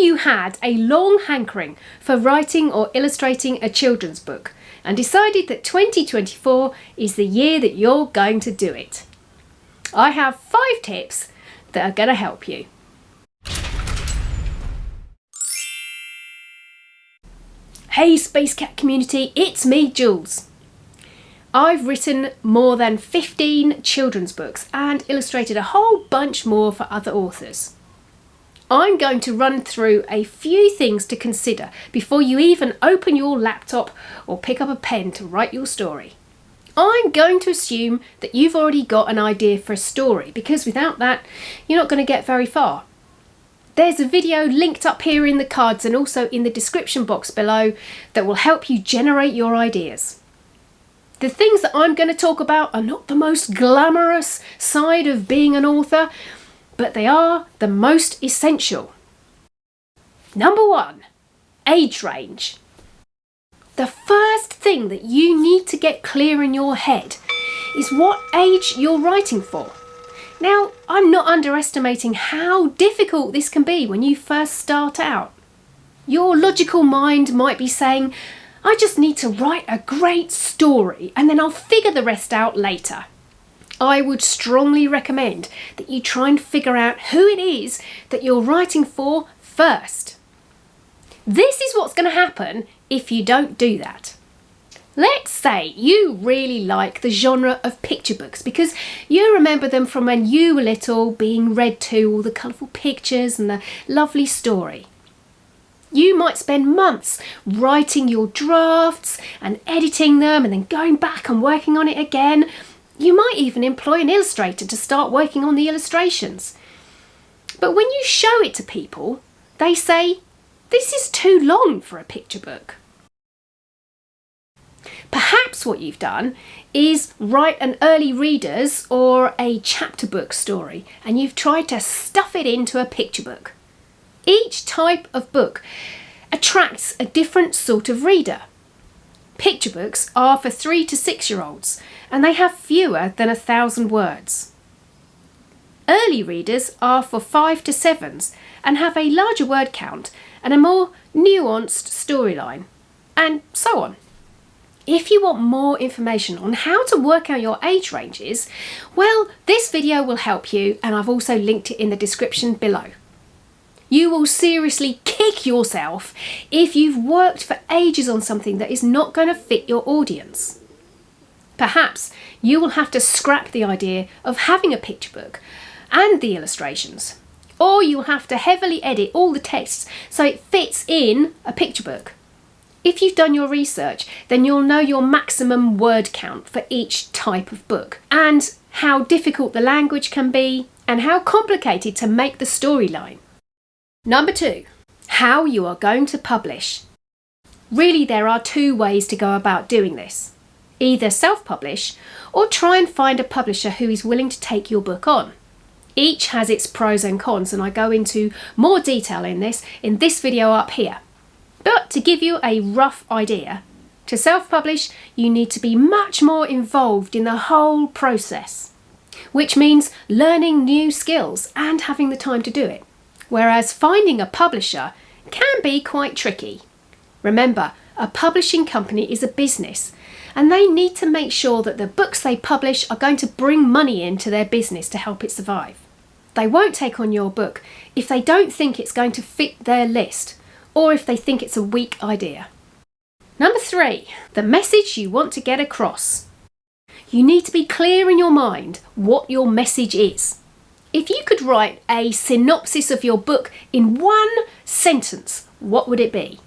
you had a long hankering for writing or illustrating a children's book and decided that 2024 is the year that you're going to do it? I have 5 tips that are going to help you. Hey Space Cat community, it's me, Jules. I've written more than 15 children's books and illustrated a whole bunch more for other authors. I'm going to run through a few things to consider before you even open your laptop or pick up a pen to write your story. I'm going to assume that you've already got an idea for a story, because without that, you're not going to get very far. There's a video linked up here in the cards and also in the description box below that will help you generate your ideas. The things that I'm going to talk about are not the most glamorous side of being an author, but they are the most essential. Number 1, age range. The first thing that you need to get clear in your head is what age you're writing for. Now, I'm not underestimating how difficult this can be when you first start out. Your logical mind might be saying, I just need to write a great story and then I'll figure the rest out later. I would strongly recommend that you try and figure out who it is that you're writing for first. This is what's going to happen if you don't do that. Let's say you really like the genre of picture books because you remember them from when you were little, being read to, all the colourful pictures and the lovely story. You might spend months writing your drafts and editing them and then going back and working on it again. You might even employ an illustrator to start working on the illustrations. But when you show it to people, they say, this is too long for a picture book. Perhaps what you've done is write an early readers or a chapter book story and you've tried to stuff it into a picture book. Each type of book attracts a different sort of reader. Picture books are for 3 to 6-year-olds and they have fewer than 1,000 words. Early readers are for 5 to 7s and have a larger word count and a more nuanced storyline, and so on. If you want more information on how to work out your age ranges, well, this video will help you and I've also linked it in the description below. You will seriously kick yourself if you've worked for ages on something that is not going to fit your audience. Perhaps you will have to scrap the idea of having a picture book and the illustrations, or you'll have to heavily edit all the texts so it fits in a picture book. If you've done your research, then you'll know your maximum word count for each type of book and how difficult the language can be and how complicated to make the storyline. Number 2, how you are going to publish. Really, there are 2 ways to go about doing this. Either self-publish or try and find a publisher who is willing to take your book on. Each has its pros and cons and I go into more detail in this video up here. But to give you a rough idea, to self-publish you need to be much more involved in the whole process, which means learning new skills and having the time to do it. Whereas finding a publisher can be quite tricky. Remember, a publishing company is a business and they need to make sure that the books they publish are going to bring money into their business to help it survive. They won't take on your book if they don't think it's going to fit their list or if they think it's a weak idea. Number 3, the message you want to get across. You need to be clear in your mind what your message is. If you could write a synopsis of your book in 1 sentence, what would it be?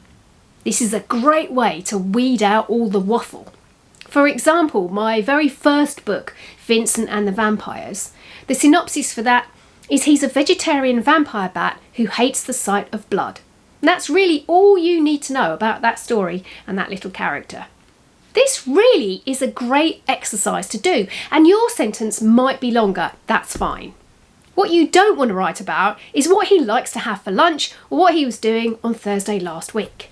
This is a great way to weed out all the waffle. For example, my very first book, Vincent and the Vampires, the synopsis for that is he's a vegetarian vampire bat who hates the sight of blood. And that's really all you need to know about that story and that little character. This really is a great exercise to do, and your sentence might be longer, that's fine. What you don't want to write about is what he likes to have for lunch or what he was doing on Thursday last week.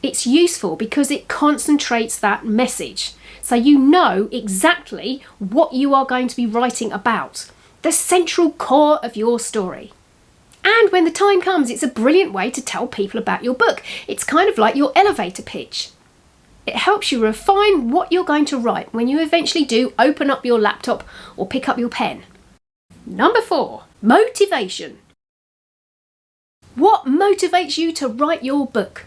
It's useful because it concentrates that message, so you know exactly what you are going to be writing about, the central core of your story. And when the time comes, it's a brilliant way to tell people about your book. It's kind of like your elevator pitch. It helps you refine what you're going to write when you eventually do open up your laptop or pick up your pen. Number 4, motivation. What motivates you to write your book?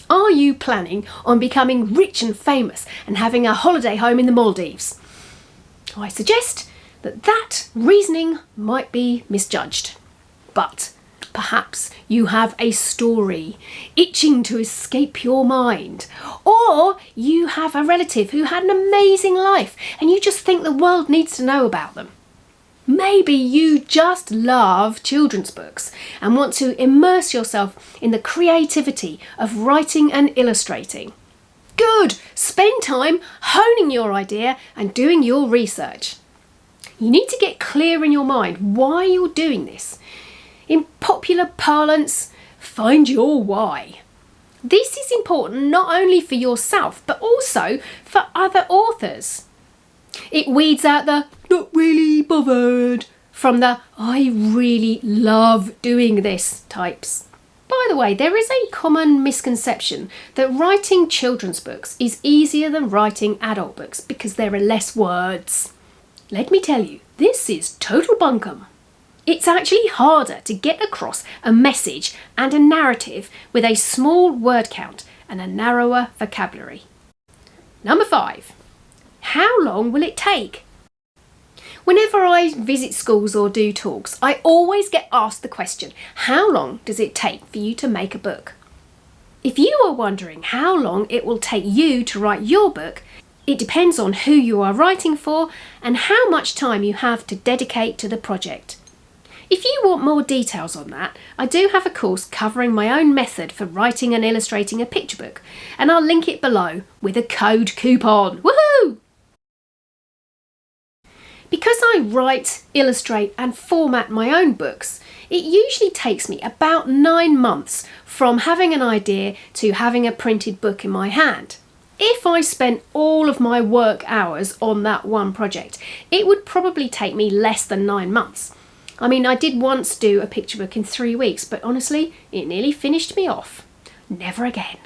Are you planning on becoming rich and famous and having a holiday home in the Maldives? I suggest that reasoning might be misjudged. But perhaps you have a story itching to escape your mind, or you have a relative who had an amazing life and you just think the world needs to know about them. Maybe you just love children's books and want to immerse yourself in the creativity of writing and illustrating. Good! Spend time honing your idea and doing your research. You need to get clear in your mind why you're doing this. In popular parlance, find your why. This is important not only for yourself, but also for other authors. It weeds out the "not really bothered" from the "I really love doing this" types. By the way, there is a common misconception that writing children's books is easier than writing adult books because there are less words. Let me tell you, this is total bunkum. It's actually harder to get across a message and a narrative with a small word count and a narrower vocabulary. Number 5. How long will it take? Whenever I visit schools or do talks, I always get asked the question, how long does it take for you to make a book? If you are wondering how long it will take you to write your book, it depends on who you are writing for and how much time you have to dedicate to the project. If you want more details on that, I do have a course covering my own method for writing and illustrating a picture book, and I'll link it below with a code coupon. Woohoo! Because I write, illustrate and format my own books, it usually takes me about 9 months from having an idea to having a printed book in my hand. If I spent all of my work hours on that one project, it would probably take me less than 9 months. I mean, I did once do a picture book in 3 weeks, but honestly, it nearly finished me off. Never again.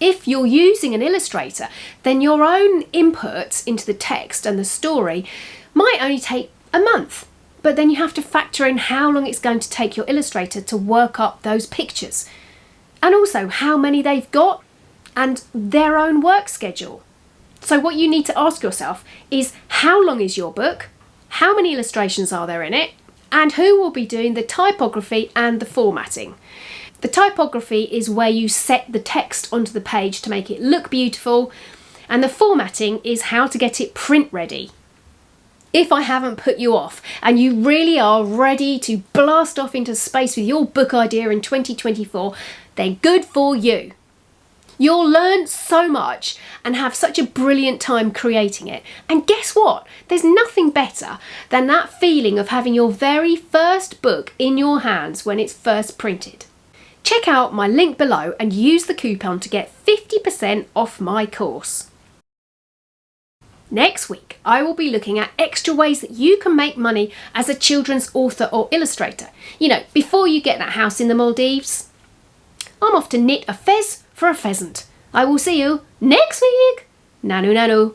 If you're using an illustrator, then your own inputs into the text and the story might only take a month, but then you have to factor in how long it's going to take your illustrator to work up those pictures, and also how many they've got and their own work schedule. So what you need to ask yourself is, how long is your book? How many illustrations are there in it? And who will be doing the typography and the formatting? The typography is where you set the text onto the page to make it look beautiful, and the formatting is how to get it print ready. If I haven't put you off and you really are ready to blast off into space with your book idea in 2024, then good for you. You'll learn so much and have such a brilliant time creating it. And guess what? There's nothing better than that feeling of having your very first book in your hands when it's first printed. Check out my link below and use the coupon to get 50% off my course. Next week, I will be looking at extra ways that you can make money as a children's author or illustrator. You know, before you get that house in the Maldives. I'm off to knit a fez for a pheasant. I will see you next week. Nanu nanu.